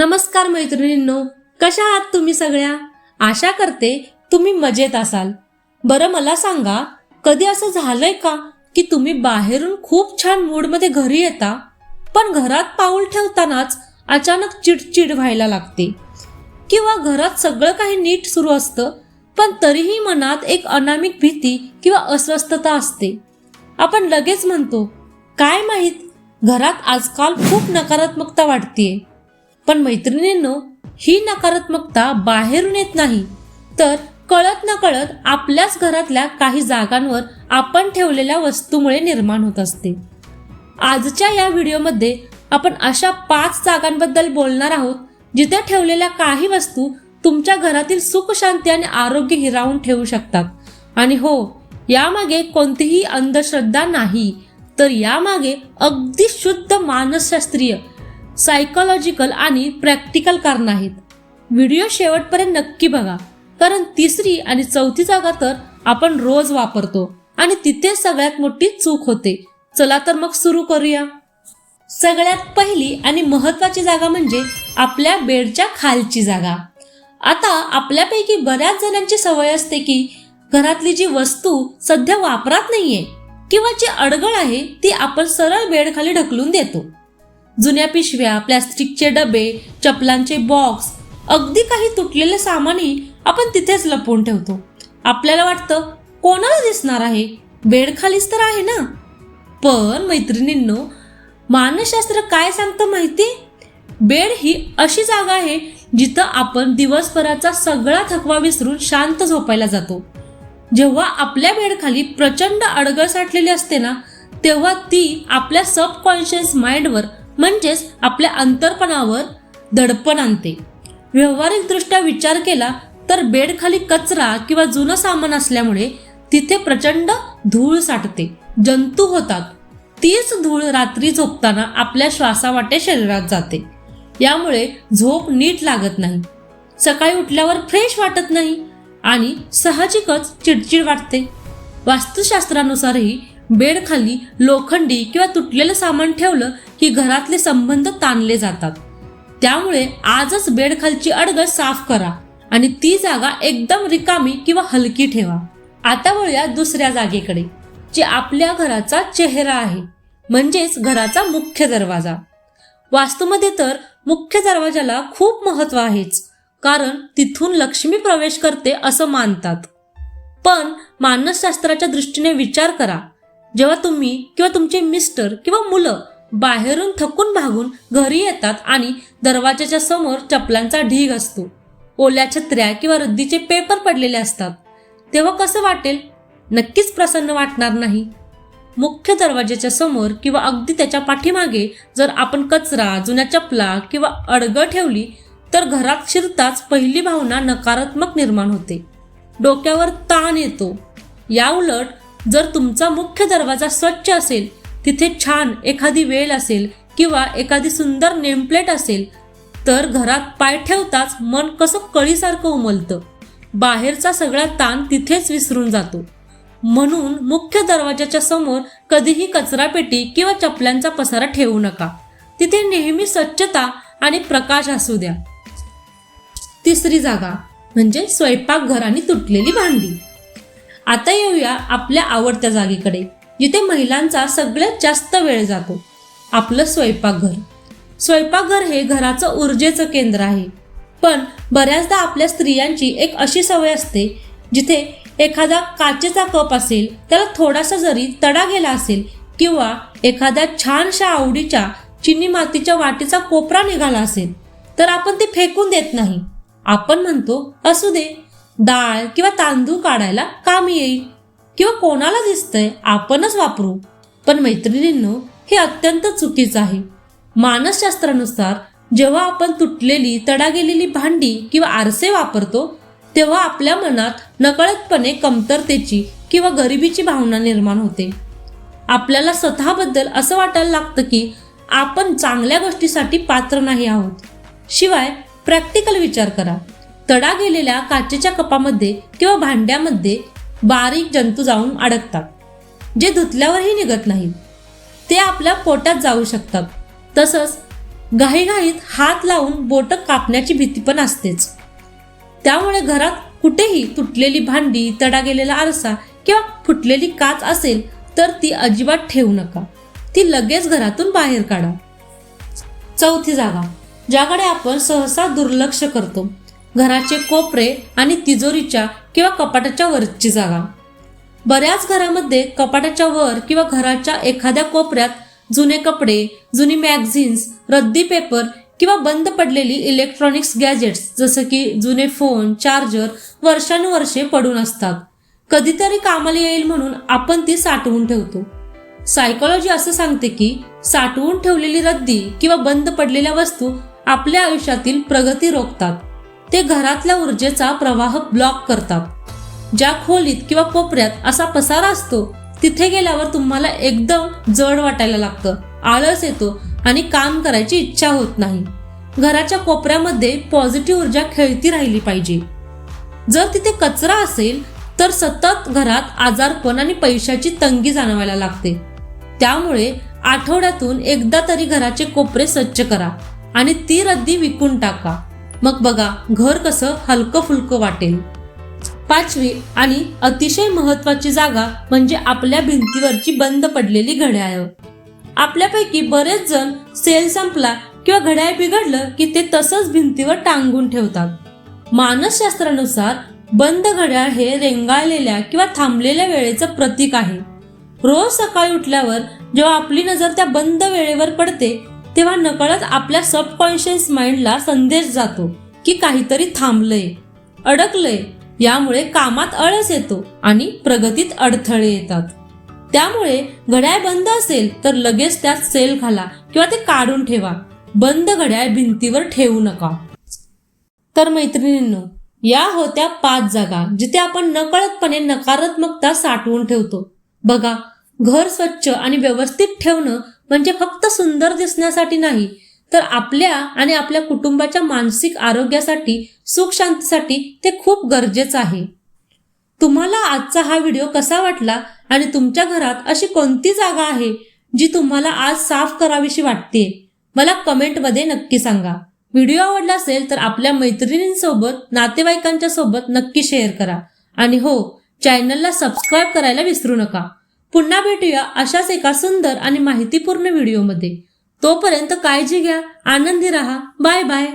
नमस्कार मैत्रिणींनो, कशा आहात तुम्ही सगळ्या? आशा करते तुम्ही मजेत असाल. बरं मला सांगा, कधी असं झालंय का की तुम्ही बाहेरून खूप छान मूडमध्ये घरी येता, पण घरात पाऊल ठेवतानाच अचानक चिडचिड व्हायला लागते, किंवा घरात सगळं काही नीट सुरू असतं पण तरीही मनात एक अनामिक भीती किंवा अस्वस्थता असते. आपण लगेच म्हणतो, काय माहित, घरात आजकाल खूप नकारात्मकता वाटतेय. पण मैत्रिणींनो, ही नकारात्मकता बाहेरून येत नाही, तर कळत नकळत आपल्याच घरातल्या काही जागांवर आपण ठेवलेल्या वस्तूमुळे निर्माण होत असते. आजच्या या व्हिडिओमध्ये आपण अशा 5 जागांबद्दल बोलणार आहोत जिथे ठेवलेल्या काही वस्तू तुमच्या घरातील सुख, शांती आणि आरोग्य हिरावून ठेवू शकतात. आणि हो, यामागे कोणतीही अंधश्रद्धा नाही, तर यामागे अगदी शुद्ध मानसशास्त्रीय, सायकोलॉजिकल आणि प्रॅक्टिकल कारण आहेत. व्हिडिओ शेवटपर्यंत नक्की बघा, कारण 3री आणि 4थी जागा तर आपण रोज वापरतो आणि तिथे सगळ्यात मोठी चूक होते. चला तर मग सुरू करूया. सगळ्यात पहिली आणि महत्वाची जागा म्हणजे आपल्या बेडच्या खालची जागा. आता आपल्यापैकी बऱ्याच जणांची सवय असते की घरातली जी वस्तू सध्या वापरात नाहीये किंवा जी अडगळ आहे ती आपण सरळ बेड खाली ढकलून देतो. जुन्या पिशव्या, प्लास्टिकचे डबे, चपलांचे बॉक्स, अगदी काही तुटलेले सामानही आपण तिथेच लपवून ठेवतो. आपल्याला वाटतं, कोणाला दिसणार आहे, बेड खालीच तर आहे ना. पण मैत्रिणींनो, मानसशास्त्र काय सांगतं माहिती? बेड ही अशी जागा आहे जिथं आपण दिवसभराचा सगळा थकवा विसरून शांत झोपायला जातो. जेव्हा आपल्या बेडखाली प्रचंड अडगळ साठलेली असते ना, तेव्हा ती आपल्या सबकॉन्शियस माइंडवर, म्हणजेच आपल्या अंतर्पणावर दडपण आणते. व्यावहारिक दृष्ट्या विचार केला तर बेडखाली कचरा किंवा जुनं सामान असल्यामुळे तिथे प्रचंड धूळ साठते, जंतू होतात. तीच धूळ रात्री झोपताना आपल्या श्वासावाटे शरीरात जाते. यामुळे झोप नीट लागत नाही, सकाळी उठल्यावर फ्रेश वाटत नाही आणि साहजिकच चिडचिड वाटते. वास्तुशास्त्रानुसारही बेडखाली लोखंडी किंवा तुटलेलं सामान ठेवलं की घरातले संबंध ताणले जातात. त्यामुळे आजच बेडखालची अडगळ साफ करा आणि ती जागा एकदम रिकामी किंवा हलकी ठेवा. आता वळूया दुसऱ्या जागेकडे, जी आपल्या घराचा चेहरा आहे, म्हणजेच घराचा मुख्य दरवाजा. वास्तूमध्ये तर मुख्य दरवाजाला खूप महत्व आहेच, कारण तिथून लक्ष्मी प्रवेश करते असं मानतात. पण मानसशास्त्राच्या दृष्टीने विचार करा, जेव्हा तुम्ही किंवा तुमचे मिस्टर किंवा मुलं बाहेरून थकून भागून घरी येतात आणि दरवाजाच्या समोर चपलांचा ढीग असतो, ओल्या छत्र्या किंवा रद्दीचे पेपर पडलेले असतात, तेव्हा कसं वाटेल? नक्कीच प्रसन्न वाटणार नाही. मुख्य दरवाजाच्या समोर किंवा अगदी त्याच्या पाठीमागे जर आपण कचरा, जुन्या चपला किंवा अडगळ ठेवली तर घरात शिरताच पहिली भावना नकारात्मक निर्माण होते, डोक्यावर ताण येतो. याउलट जर तुमचा मुख्य दरवाजा स्वच्छ असेल, तिथे छान एखादी वेल असेल किंवा एखादी सुंदर नेमप्लेट असेल, तर घरात पाय ठेवताच मन कसं कळीसारखं उमलतं. बाहेरचा सगळा ताण तिथेच विसरून जातो. म्हणून मुख्य दरवाजाच्या समोर कधीही कचरापेटी किंवा चपल्यांचा पसारा ठेवू नका. तिथे नेहमी स्वच्छता आणि प्रकाश असू द्या. 3री जागा म्हणजे स्वयंपाकघर आणि तुटलेली भांडी. आता येऊया आपल्या आवडत्या जागेकडे, जिथे महिलांचा सगळ्यात जास्त वेळ जातो, आपलं स्वयंपाकघर. स्वयंपाकघर हे घराचं ऊर्जेचं केंद्र आहे. पण बऱ्याचदा आपल्या स्त्रियांची एक अशी सवय असते, जिथे एखादा काचेचा कप असेल, त्याला थोडासा जरी तडा गेला असेल किंवा एखाद्या छानशा आवडीच्या चिनी मातीच्या वाटीचा कोपरा निघाला असेल, तर आपण ते फेकून देत नाही. आपण म्हणतो, असू दे, डाळ किंवा तांदूळ काढायला कामी येईल किंवा कोणाला दिसतंय, आपणच वापरू. पण मैत्रिणींनो, हे अत्यंत चुकीचं आहे. मानसशास्त्रानुसार जेव्हा आपण तुटलेली, तडा गेलेली भांडी किंवा आरसे वापरतो, तेव्हा आपल्या मनात नकळतपणे कमतरतेची किंवा गरिबीची भावना निर्माण होते. आपल्याला स्वतःबद्दल असं वाटायला लागतं की आपण चांगल्या गोष्टीसाठी पात्र नाही आहोत. शिवाय प्रॅक्टिकल विचार करा, तडा गेलेल्या काचेच्या कपामध्ये किंवा भांड्यामध्ये बारीक जंतू जाऊन अडकतात, जे धुतल्यावरही निघत नाहीत. ते आपल्या पोटात जाऊ शकतात. तसंच घाईघाईत हात लावून बोट कापण्याची भीती पण असतेच. त्यामुळे घरात कुठेही तुटलेली भांडी, तडा गेलेला आरसा किंवा फुटलेली काच असेल तर ती अजिबात ठेवू नका. ती लगेच घरातून बाहेर काढा. चौथी जागा, ज्याकडे आपण सहसा दुर्लक्ष करतो, घराचे कोपरे आणि तिजोरीच्या किंवा कपाटाच्या वरची जागा. बऱ्याच घरामध्ये कपाटाच्या वर किंवा घराच्या एखाद्या कोपऱ्यात जुने कपडे, जुनी मॅगझिन्स, रद्दी पेपर किंवा बंद पडलेली इलेक्ट्रॉनिक्स गॅजेट्स जसं की जुने फोन, चार्जर वर्षानुवर्षे पडून असतात. कधीतरी कामाला येईल म्हणून आपण ती साठवून ठेवतो. सायकोलॉजी असं सांगते की साठवून ठेवलेली रद्दी किंवा बंद पडलेल्या वस्तू आपल्या आयुष्यातील प्रगती रोखतात. ते घरातल्या ऊर्जेचा प्रवाह ब्लॉक करतात. ज्या खोलीत किंवा कोपऱ्यात असा पसारा असतो तिथे गेल्यावर तुम्हाला एकदम जड वाटायला लागतं, आळस येतो आणि काम करायची इच्छा होत नाही. घराच्या कोपऱ्यामध्ये पॉझिटिव्ह ऊर्जा खेळती राहिली पाहिजे. जर तिथे कचरा असेल तर सतत घरात आजारपण आणि पैशाची तंगी जाणवायला लागते. त्यामुळे आठवड्यातून एकदा तरी घराचे कोपरे स्वच्छ करा आणि ती रद्दी विकून टाका. मग बघा घर कसं हलकं फुलकं वाटेल. पाचवी आणि अतिशय महत्वाची जागा म्हणजे आपल्या भिंतीवरची बंद पडलेली घड्याळ. आपल्यापैकी बरेच जण सेल संपला किंवा घड्याळ बिघडलं की ते तसंच भिंतीवर टांगून ठेवतात. मानसशास्त्रानुसार बंद घड्याळ हे रेंगाळलेल्या किंवा थांबलेल्या वेळेचं प्रतीक आहे. रोज सकाळी उठल्यावर जेव्हा आपली नजर त्या बंद वेळेवर पडते तेव्हा नकळत आपल्या सबकॉन्शियस माइंडला संदेश जातो की काहीतरी थांबलंय, अडकलंय. यामुळे कामात आळस येतो आणि प्रगतीत अडथळे येतात. त्यामुळे घड्याळ बंद असेल तर लगेच त्यात सेल घाला किंवा ते काढून ठेवा. बंद घड्याळ भिंतीवर ठेवू नका. तर मैत्रिणींनो, या होत्या 5 जागा जिथे आपण नकळतपणे नकारात्मकता साठवून ठेवतो. बघा, घर स्वच्छ आणि व्यवस्थित ठेवणं म्हणजे फक्त सुंदर दिसण्यासाठी नाही, तर आपल्या आणि आपल्या कुटुंबाच्या मानसिक आरोग्यासाठी, सुख शांतीसाठी ते खूप गरजेचं आहे. तुम्हाला आजचा हा व्हिडिओ कसा वाटला आणि तुमच्या घरात अशी कोणती जागा आहे जी तुम्हाला आज साफ करावीशी वाटते, मला कमेंटमध्ये नक्की सांगा. व्हिडिओ आवडला असेल तर आपल्या मैत्रिणींसोबत, नातेवाईकांच्या सोबत नक्की शेअर करा. आणि हो, चॅनलला सबस्क्राईब करायला विसरू नका. पुन्हा भेटूया अशाच एका सुंदर आणि माहितीपूर्ण व्हिडिओमध्ये. तोपर्यंत काळजी घ्या, आनंदी राहा. Bye bye.